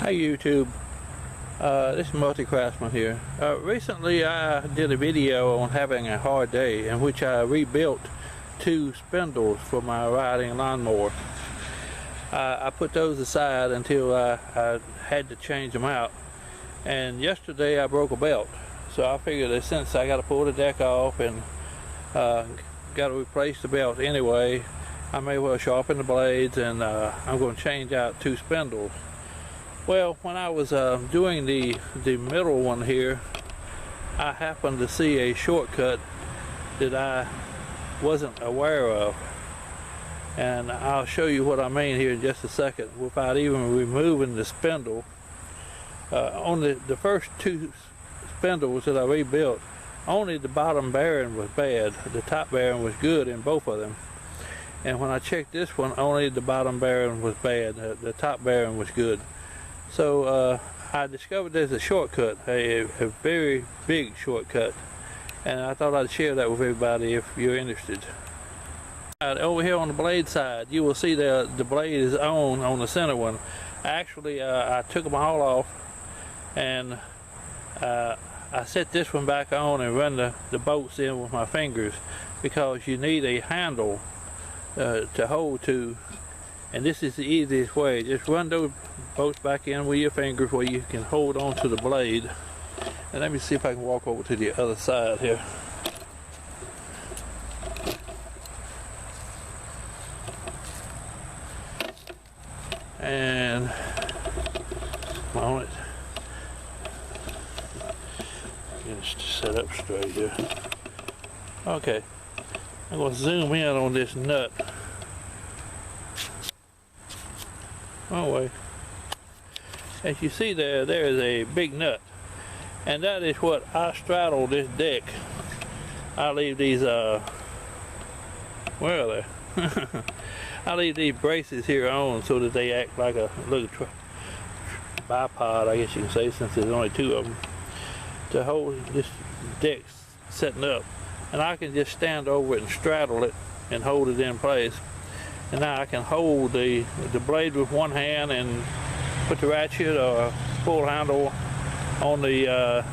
Hi YouTube, this is Multi-Craftsman here. Recently I did a video on having a hard day in which I rebuilt 2 spindles for my riding lawnmower. I put those aside until I had to change them out, and yesterday I broke a belt, so I figured that since I got to pull the deck off and got to replace the belt anyway, I may well sharpen the blades, and I'm going to change out 2 spindles. Well, when I was doing the middle one here, I happened to see a shortcut that I wasn't aware of, and I'll show you what I mean here in just a second without even removing the spindle. On the first 2 spindles that I rebuilt, only the bottom bearing was bad. The top bearing was good in both of them. And when I checked this one, only the bottom bearing was bad. The top bearing was good. So I discovered there's a shortcut, a very big shortcut, and I thought I'd share that with everybody if you're interested. Over here on the blade side, you will see the blade is on the center one. Actually, I took them all off, and I set this one back on and run the bolts in with my fingers, because you need a handle to hold to, and this is the easiest way. Just run those bolts back in with your fingers where you can hold on to the blade. And let me see if I can walk over to the other side here. And on it. Get it set up straight here. Okay, I'm going to zoom in on this nut. Oh wait. As you see there is a big nut, and that is what I straddle this deck. I leave these where are they? I leave these braces here on so that they act like a little bipod, I guess you can say, since there's only 2 of them, to hold this deck setting up. And I can just stand over it and straddle it and hold it in place. And now I can hold the blade with one hand and put the ratchet or pull handle on the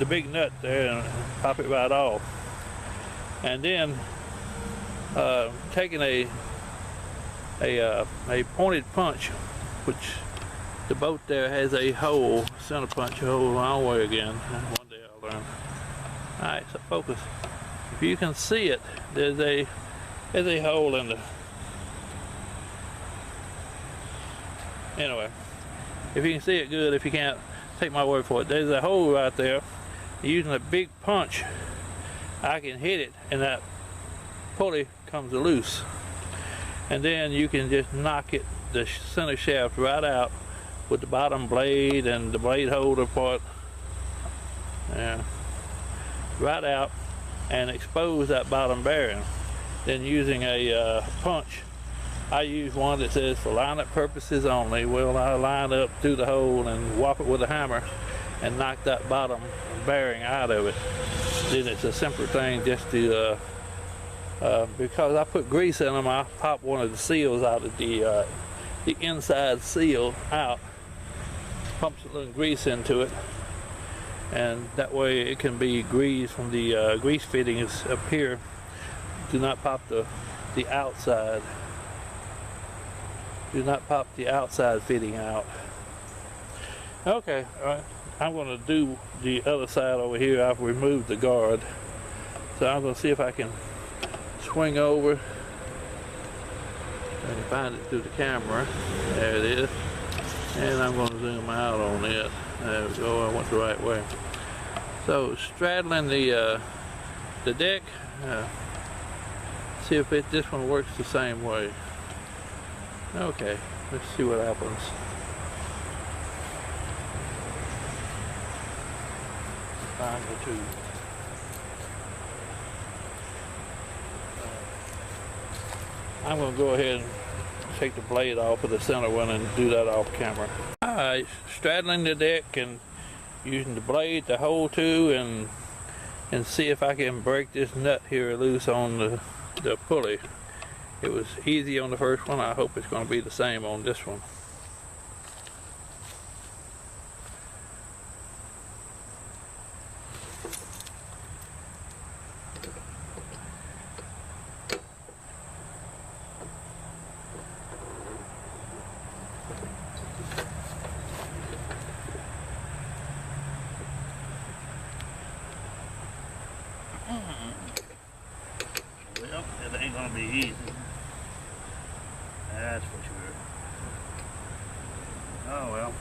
big nut there and pop it right off. And then taking a pointed punch, which the boat there has a hole, center punch hole, long way again. One day I'll learn. Alright, so focus. If you can see it, there's a hole in the. Anyway, if you can see it, good. If you can't, take my word for it. There's a hole right there. Using a big punch, I can hit it, and that pulley comes loose. And then you can just knock it, the center shaft, right out with the bottom blade and the blade holder part. Yeah, right out, and expose that bottom bearing. Then using a punch, I use one that says for line-up purposes only. Well, I line up through the hole and whop it with a hammer and knock that bottom bearing out of it. Then it's a simpler thing just to, because I put grease in them, I pop one of the seals out of the inside seal out, pumps a little grease into it, and that way it can be greased from the grease fittings up here. Do not pop the outside. Do not pop the outside fitting out. Okay, all right. I'm going to do the other side over here. I've removed the guard, so I'm going to see if I can swing over and find it through the camera. There it is. And I'm going to zoom out on it. There we go. I went the right way. So straddling the deck. See if this one works the same way. Okay, let's see what happens. Find the 2. I'm going to go ahead and take the blade off of the center one and do that off camera. Alright, straddling the deck and using the blade to hold to and see if I can break this nut here loose on the pulley. It was easy on the first one. I hope it's going to be the same on this one. gonna be easy. That's for sure. Oh well.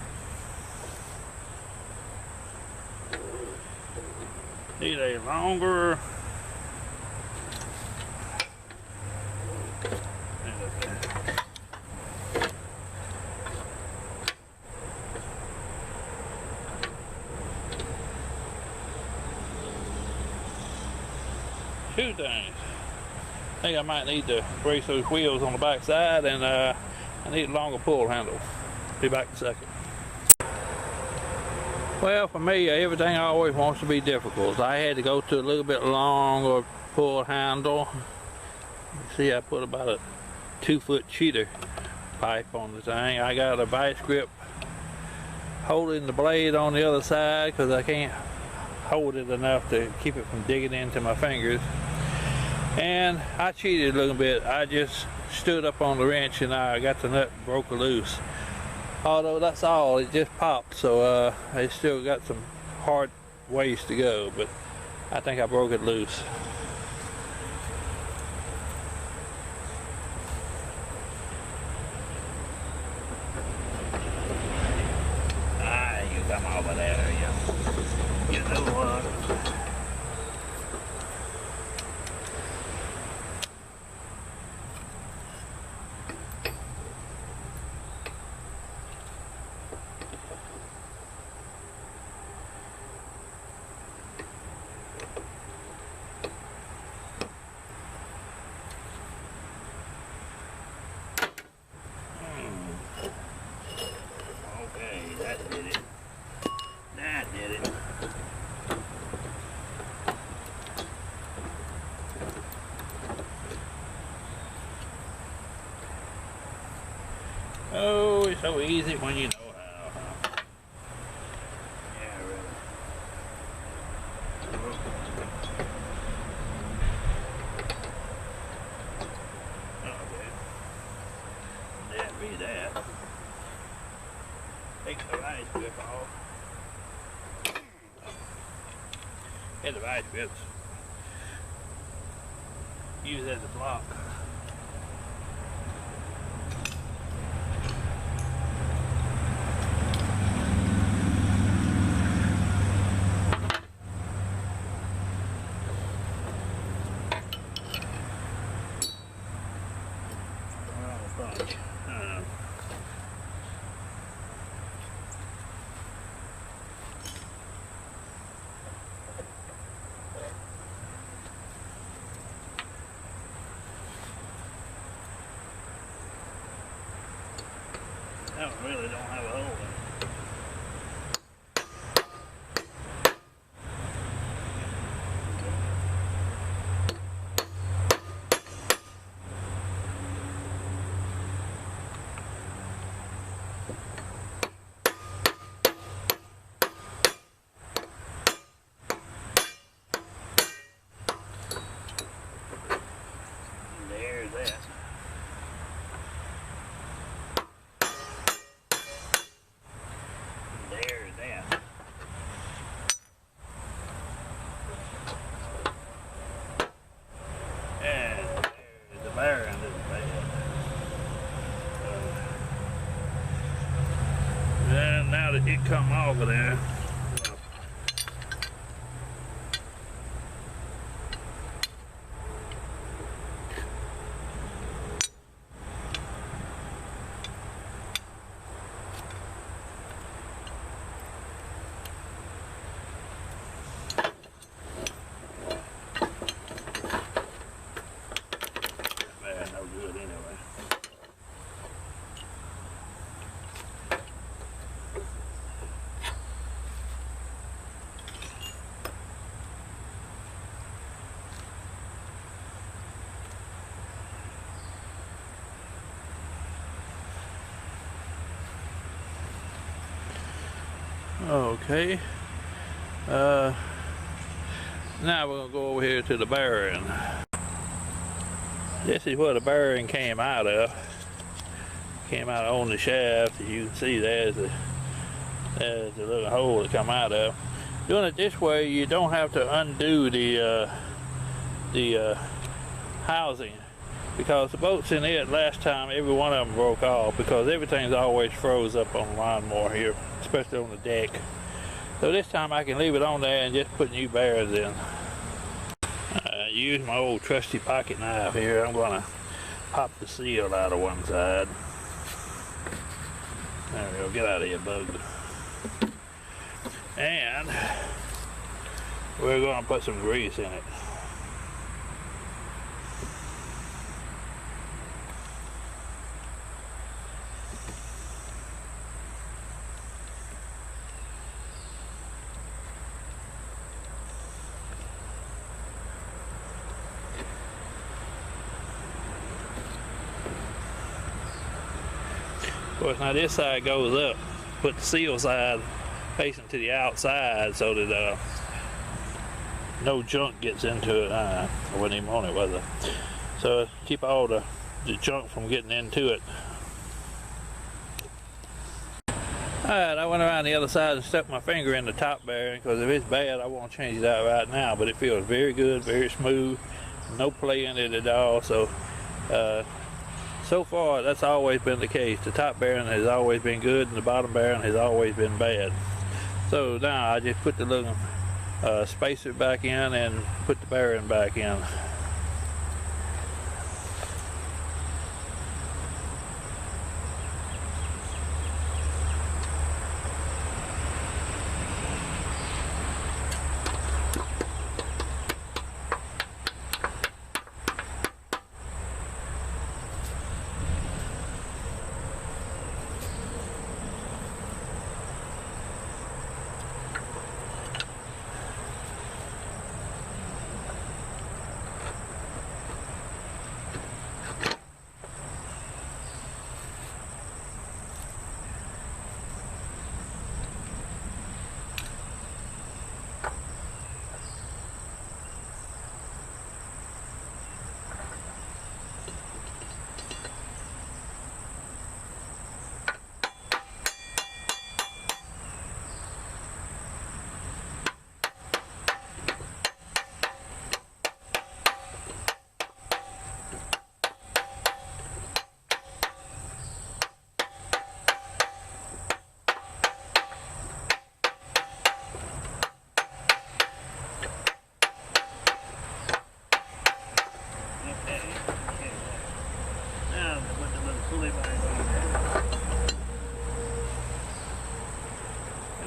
Need a longer. Two things. I think I might need to brace those wheels on the back side, and I need a longer pull handle. Be back in a second. Well, for me, everything always wants to be difficult. I had to go to a little bit longer pull handle. You see, I put about a 2-foot cheater pipe on the thing. I got a vice grip holding the blade on the other side because I can't hold it enough to keep it from digging into my fingers. And I cheated a little bit. I just stood up on the wrench and I got the nut broke loose. Although that's all, it just popped, so I still got some hard ways to go, but I think I broke it loose. Ah, you come over there, you know what? Oh, it's so easy when you know how, huh? Yeah, really. Okay. That'd be that. Take the vice grip off. Get the vice grips. Use as a block. That one really don't have a hole in it. And there's that. And now that it come off of there, man, no good anyway. Okay, now we're going to go over here to the bearing. This is where the bearing came out of. Came out on the shaft. As you can see, there's the little hole to come out of. Doing it this way, you don't have to undo the housing. because the bolts in it last time, every one of them broke off because everything's always froze up on the lawnmower here, especially on the deck. So this time I can leave it on there and just put new bearings in. Use my old trusty pocket knife here. I'm gonna pop the seal out of one side. There we go, get out of here, bug. And we're gonna put some grease in it. Of course, now this side goes up. Put the seal side facing to the outside so that no junk gets into it. I wasn't even on it, was I? So keep all the junk from getting into it. Alright, I went around the other side and stuck my finger in the top bearing because if it's bad, I won't change it out right now. But it feels very good, very smooth, no play in it at all. So far, that's always been the case. The top bearing has always been good and the bottom bearing has always been bad. So now I just put the little spacer back in and put the bearing back in.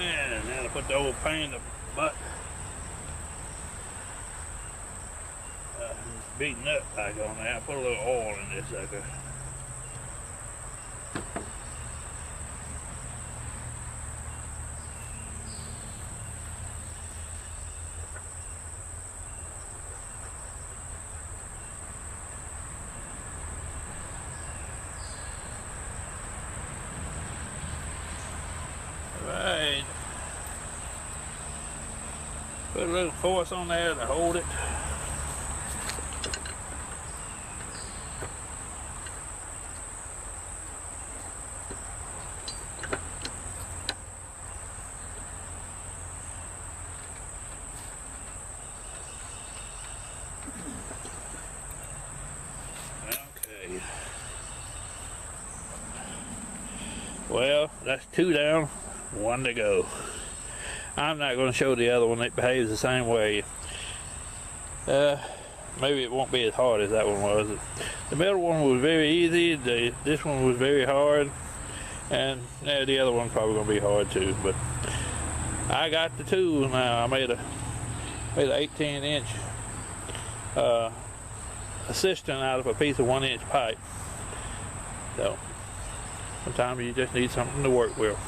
And now to put the old pain in the butt. Beating up back on there. Put a little oil in this sucker. Right. Put a little force on there to hold it. Okay. Well, that's 2 down, 1 to go. I'm not going to show the other one. It behaves the same way. Maybe it won't be as hard as that one was. The middle one was very easy. This one was very hard. And the other one's probably going to be hard too. But I got the tool now. I made a 18-inch assistant out of a piece of 1-inch pipe. So sometimes you just need something to work with.